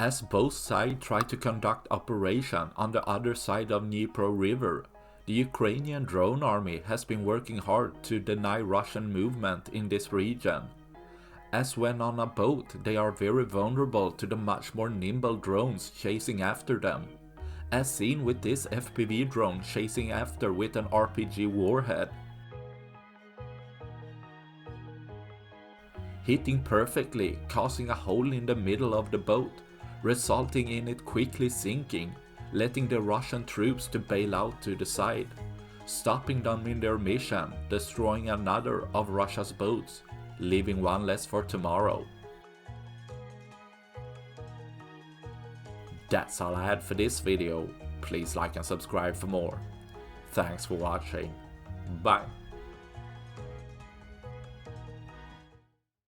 As both sides try to conduct operation on the other side of Dnipro River, the Ukrainian drone army has been working hard to deny Russian movement in this region. As when on a boat, they are very vulnerable to the much more nimble drones chasing after them, as seen with this FPV drone chasing after with an RPG warhead. Hitting perfectly, causing a hole in the middle of the boat, resulting in it quickly sinking, letting the Russian troops to bail out to the side, stopping them in their mission, destroying another of Russia's boats, leaving one less for tomorrow. That's all I had for this video. Please like and subscribe for more. Thanks for watching. Bye.